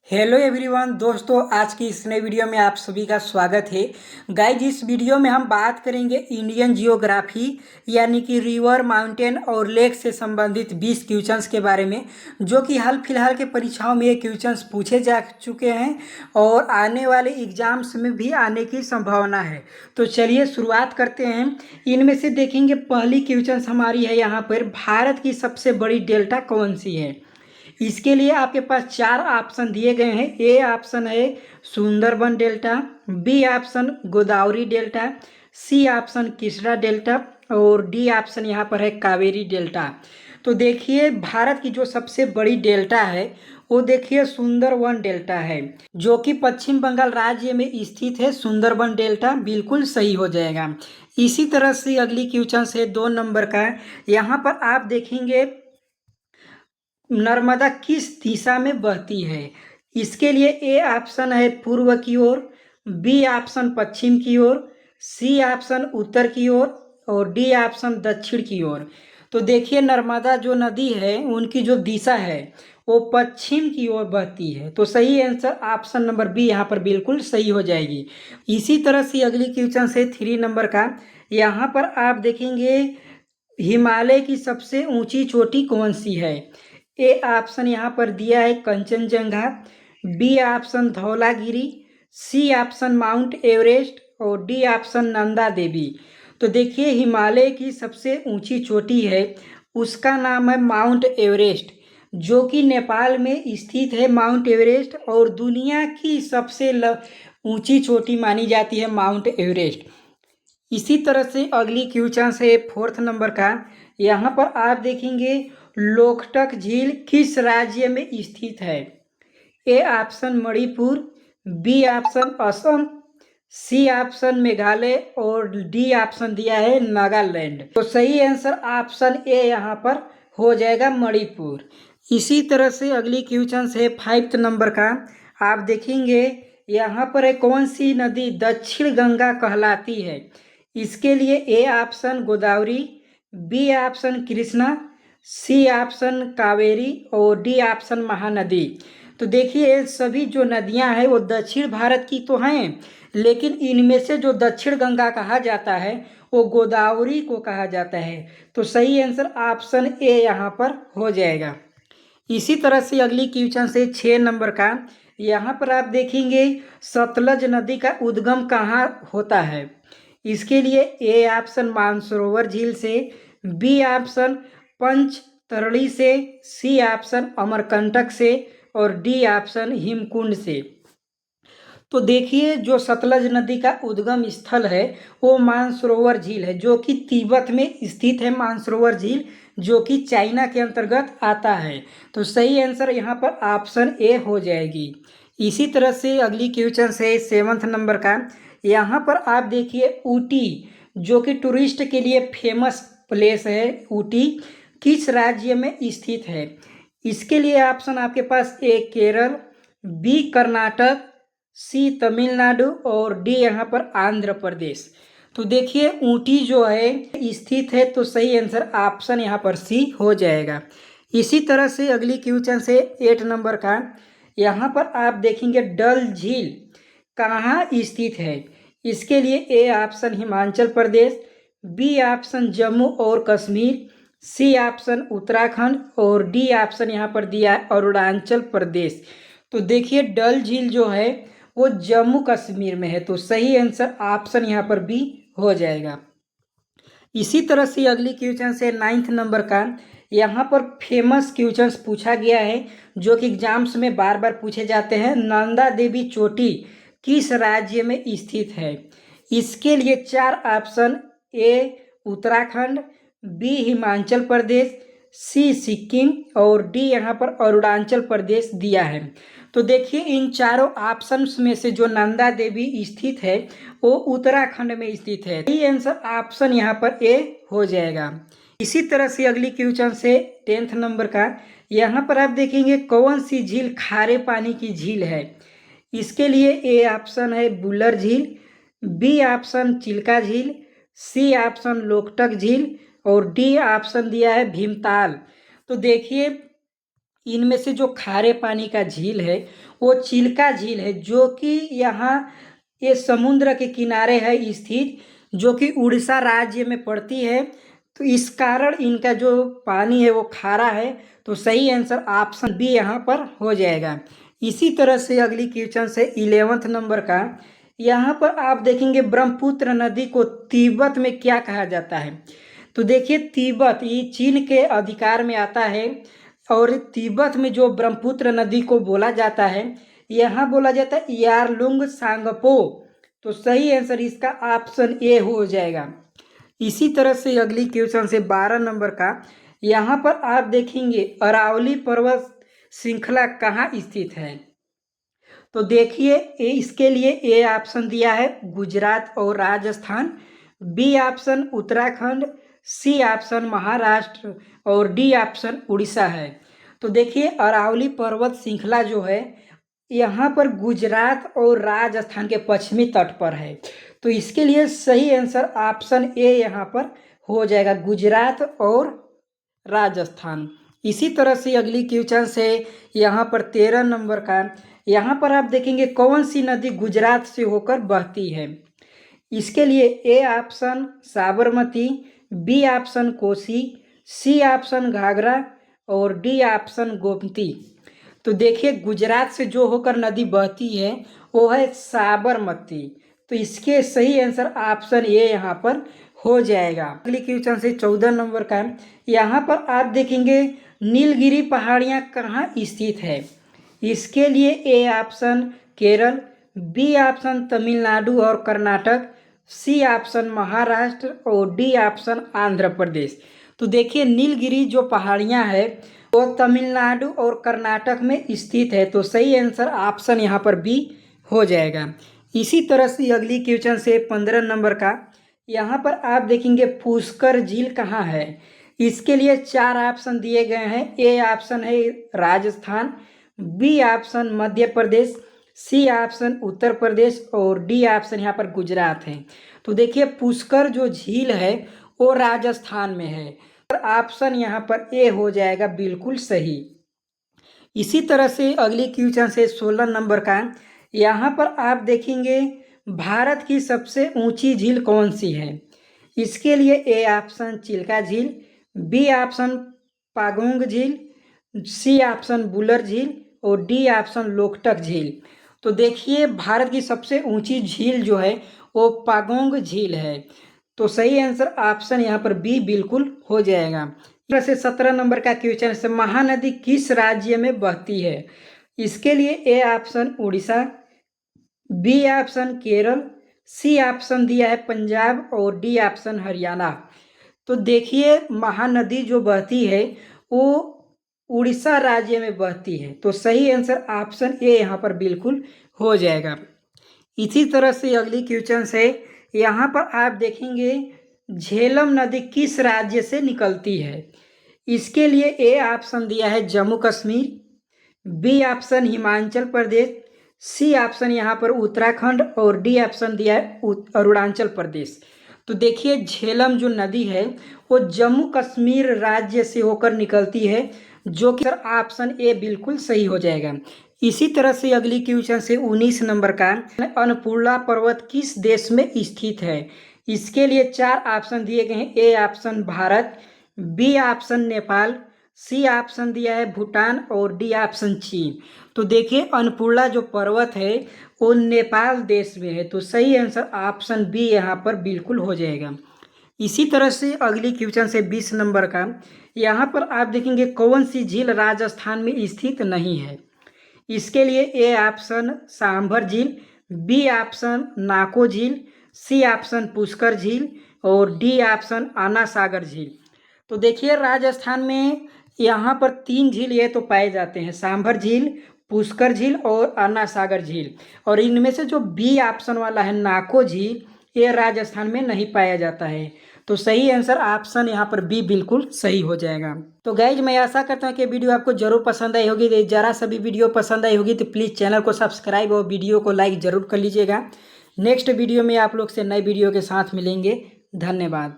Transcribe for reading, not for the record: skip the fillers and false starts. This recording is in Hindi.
हेलो एवरीवन दोस्तों, आज की इस नए वीडियो में आप सभी का स्वागत है। गाइज, इस वीडियो में हम बात करेंगे इंडियन जियोग्राफी यानी कि रिवर, माउंटेन और लेक से संबंधित 20 क्वेश्चंस के बारे में, जो कि हाल फिलहाल के परीक्षाओं में ये क्वेश्चंस पूछे जा चुके हैं और आने वाले एग्जाम्स में भी आने की संभावना है। तो चलिए शुरुआत करते हैं। इनमें से देखेंगे, पहली क्वेश्चंस हमारी है यहाँ पर, भारत की सबसे बड़ी डेल्टा कौन सी है। इसके लिए आपके पास चार ऑप्शन दिए गए हैं। ए ऑप्शन है Sundarban delta, B option Godavari delta, C option Krishna delta और डी ऑप्शन यहाँ पर है कावेरी डेल्टा। तो देखिए, भारत की जो सबसे बड़ी डेल्टा है वो देखिए सुंदरबन डेल्टा है, जो कि पश्चिम बंगाल राज्य में स्थित है। सुंदरबन डेल्टा बिल्कुल सही हो जाएगा। इसी तरह से अगली क्वेश्चन है 2 नंबर का। यहाँ पर आप देखेंगे नर्मदा किस दिशा में बहती है। इसके लिए ए ऑप्शन है पूर्व की ओर, बी ऑप्शन पश्चिम की ओर, सी ऑप्शन उत्तर की ओर और डी ऑप्शन दक्षिण की ओर। तो देखिए, नर्मदा जो नदी है उनकी जो दिशा है वो पश्चिम की ओर बहती है। तो सही आंसर ऑप्शन नंबर बी यहाँ पर बिल्कुल सही हो जाएगी। इसी तरह से अगली क्वेश्चन है 3 नंबर का। यहाँ पर आप देखेंगे हिमालय की सबसे ऊंची चोटी कौन सी है। ए ऑप्शन यहाँ पर दिया है Kanchenjunga, B option Dhaulagiri, C option Mount Everest और डी ऑप्शन नंदा देवी। तो देखिए, हिमालय की सबसे ऊंची चोटी है उसका नाम है माउंट एवरेस्ट, जो कि नेपाल में स्थित है माउंट एवरेस्ट, और दुनिया की सबसे ऊंची चोटी मानी जाती है माउंट एवरेस्ट। इसी तरह से अगली क्वेश्चन है 4 नंबर का। यहाँ पर आप देखेंगे लोकटक झील किस राज्य में स्थित है। A option Manipur, B option Assam, C option Meghalaya और डी ऑप्शन दिया है नागालैंड। तो सही आंसर ऑप्शन ए यहाँ पर हो जाएगा मणिपुर। इसी तरह से अगली क्वेश्चन है 5 नंबर का। आप देखेंगे यहाँ पर है कौन सी नदी दक्षिण गंगा कहलाती है। इसके लिए A option Godavari, B option Krishna, C option Kaveri और डी ऑप्शन महानदी। तो देखिए, सभी जो नदियां हैं वो दक्षिण भारत की तो हैं, लेकिन इनमें से जो दक्षिण गंगा कहा जाता है वो गोदावरी को कहा जाता है। तो सही आंसर ऑप्शन ए यहाँ पर हो जाएगा। इसी तरह से अगली क्वेश्चन से 6 नंबर का। यहाँ पर आप देखेंगे सतलज नदी का उद्गम कहाँ होता है। इसके लिए ए ऑप्शन मानसरोवर झील से, बी ऑप्शन पंचतरणी से, सी ऑप्शन अमरकंटक से और डी ऑप्शन हिमकुंड से। तो देखिए, जो सतलज नदी का उद्गम स्थल है वो मानसरोवर झील है, जो कि तिब्बत में स्थित है। मानसरोवर झील जो कि चाइना के अंतर्गत आता है। तो सही आंसर यहाँ पर ऑप्शन ए हो जाएगी। इसी तरह से अगली क्वेश्चन है 7 नंबर का। यहाँ पर आप देखिए ऊटी, जो कि टूरिस्ट के लिए फेमस प्लेस है, ऊटी किस राज्य में स्थित है। इसके लिए ऑप्शन आपके पास ए केरल, बी कर्नाटक, सी तमिलनाडु और डी यहाँ पर आंध्र प्रदेश। तो देखिए, ऊटी जो है स्थित है, तो सही आंसर ऑप्शन यहाँ पर सी हो जाएगा। इसी तरह से अगली क्वेश्चन से 8 नंबर का। यहाँ पर आप देखेंगे डल झील कहाँ स्थित है। इसके लिए A option Himachal Pradesh, B option Jammu और कश्मीर, सी ऑप्शन उत्तराखंड और डी ऑप्शन यहाँ पर दिया है अरुणाचल प्रदेश। तो देखिए, डल झील जो है वो जम्मू कश्मीर में है। तो सही आंसर ऑप्शन यहाँ पर बी हो जाएगा। इसी तरह से अगली क्वेश्चन से 9 नंबर का। यहाँ पर फेमस क्वेश्चन पूछा गया है, जो कि एग्जाम्स में बार बार पूछे जाते हैं। नंदा देवी चोटी किस राज्य में स्थित है। इसके लिए चार ऑप्शन, ए उत्तराखंड, बी हिमाचल प्रदेश, सी सिक्किम और डी यहाँ पर अरुणाचल प्रदेश दिया है। तो देखिए, इन चारों ऑप्शंस में से जो नंदा देवी स्थित है वो उत्तराखंड में स्थित है। ये आंसर ऑप्शन यहाँ पर ए हो जाएगा। इसी तरह से अगली क्वेश्चन से 10 नंबर का। यहाँ पर आप देखेंगे कौन सी झील खारे पानी की झील है। इसके लिए ए ऑप्शन है बुलर झील, बी ऑप्शन चिल्का झील, सी ऑप्शन लोकटक झील और डी ऑप्शन दिया है भीमताल। तो देखिए, इनमें से जो खारे पानी का झील है वो चिल्का झील है, जो कि यहाँ ये समुद्र के किनारे है स्थित, जो कि उड़ीसा राज्य में पड़ती है। तो इस कारण इनका जो पानी है वो खारा है। तो सही आंसर ऑप्शन बी यहाँ पर हो जाएगा। इसी तरह से अगली क्वेश्चन से 11वें नंबर का, यहाँ पर आप देखेंगे ब्रह्मपुत्र नदी को तिब्बत में क्या कहा जाता है। तो देखिए तिब्बत ये चीन के अधिकार में आता है, और तिब्बत में जो ब्रह्मपुत्र नदी को बोला जाता है, यहाँ बोला जाता है यारलुंग सांगपो। तो सही आंसर इसका ऑप्शन ए हो जाएगा। इसी तरह से अगली क्वेश्चन से 12 नंबर का, यहाँ पर आप देखेंगे अरावली पर्वत श्रृंखला कहाँ स्थित है। तो देखिए इसके लिए ए ऑप्शन दिया है गुजरात और Rajasthan, B option Uttarakhand, C option Maharashtra और डी ऑप्शन उड़ीसा है। तो देखिए अरावली पर्वत श्रृंखला जो है यहाँ पर गुजरात और राजस्थान के पश्चिमी तट पर है। तो इसके लिए सही आंसर ऑप्शन ए यहाँ पर हो जाएगा, गुजरात और राजस्थान। इसी तरह से अगली क्वेश्चन से यहाँ पर 13 नंबर का, यहाँ पर आप देखेंगे कौन सी नदी गुजरात से होकर बहती है। इसके लिए A option Sabarmati, B option Kosi, C option Ghaghara और डी ऑप्शन गोमती। तो देखिए गुजरात से जो होकर नदी बहती है वो है साबरमती। तो इसके सही आंसर ऑप्शन ए यहाँ पर हो जाएगा। अगली क्वेश्चन से 14 नंबर का, यहाँ पर आप देखेंगे नीलगिरी पहाड़ियाँ कहाँ स्थित है। इसके लिए A option Kerala, B option Tamil Nadu और कर्नाटक, सी ऑप्शन महाराष्ट्र और डी ऑप्शन आंध्र प्रदेश। तो देखिए नीलगिरी जो पहाड़ियाँ है वो तमिलनाडु और कर्नाटक में स्थित है। तो सही आंसर ऑप्शन यहाँ पर बी हो जाएगा। इसी तरह से अगली क्वेश्चन से 15 नंबर का, यहाँ पर आप देखेंगे पुष्कर झील कहाँ है। इसके लिए 4 ऑप्शन दिए गए हैं। ए ऑप्शन है Rajasthan, B option Madhya Pradesh, C option Uttar Pradesh और डी ऑप्शन यहाँ पर गुजरात है। तो देखिए पुष्कर जो झील है वो राजस्थान में है, और ऑप्शन यहाँ पर ए हो जाएगा बिल्कुल सही। इसी तरह से अगली क्वेश्चन से 16 नंबर का, यहाँ पर आप देखेंगे भारत की सबसे ऊंची झील कौन सी है। इसके लिए ए ऑप्शन चिल्का झील, बी ऑप्शन पागोंग झील, सी ऑप्शन बुलर झील और डी ऑप्शन लोकटक झील। तो देखिए भारत की सबसे ऊंची झील जो है वो पागोंग झील है। तो सही आंसर ऑप्शन यहाँ पर बी बिल्कुल हो जाएगा। इस तरह से 17 नंबर का क्वेश्चन है, महानदी किस राज्य में बहती है। इसके लिए A option Orissa, B option Kerala, C option दिया है पंजाब और डी ऑप्शन हरियाणा। तो देखिए महानदी जो बहती है वो उड़ीसा राज्य में बहती है। तो सही आंसर ऑप्शन ए यहाँ पर बिल्कुल हो जाएगा। इसी तरह से अगली क्वेश्चन से, यहाँ पर आप देखेंगे झेलम नदी किस राज्य से निकलती है। इसके लिए ए ऑप्शन दिया है जम्मू कश्मीर, बी ऑप्शन हिमाचल प्रदेश, सी ऑप्शन यहाँ पर उत्तराखंड और डी ऑप्शन दिया है अरुणाचल प्रदेश। तो देखिए झेलम जो नदी है वो जम्मू कश्मीर राज्य से होकर निकलती है, जो कि ऑप्शन ए बिल्कुल सही हो जाएगा। इसी तरह से अगली क्वेश्चन से 19 नंबर का, अन्नपूर्णा पर्वत किस देश में स्थित है। इसके लिए 4 ऑप्शन दिए गए हैं। A option Bharat, B option Nepal, C option दिया है भूटान और डी ऑप्शन चीन। तो देखिए अन्नपूर्णा जो पर्वत है वो नेपाल देश में है। तो सही आंसर ऑप्शन बी यहाँ पर बिल्कुल हो जाएगा। इसी तरह से अगली क्वेश्चन से 20 नंबर का, यहाँ पर आप देखेंगे कौन सी झील राजस्थान में स्थित नहीं है। इसके लिए ए ऑप्शन सांभर झील, बी ऑप्शन नाको झील, सी ऑप्शन पुष्कर झील और डी ऑप्शन आना सागर झील। तो देखिए राजस्थान में यहाँ पर 3 झील ये तो पाए जाते हैं, सांभर झील, पुष्कर झील और आना सागर झील। और इनमें से जो बी ऑप्शन वाला है नाको झील, ये राजस्थान में नहीं पाया जाता है। तो सही आंसर ऑप्शन यहाँ पर बी बिल्कुल सही हो जाएगा। तो गाइज मैं आशा करता हूँ कि वीडियो आपको जरूर पसंद आई होगी। जरा सा भी वीडियो पसंद आई होगी तो प्लीज़ चैनल को सब्सक्राइब और वीडियो को लाइक ज़रूर कर लीजिएगा। नेक्स्ट वीडियो में आप लोग से नए वीडियो के साथ मिलेंगे। धन्यवाद।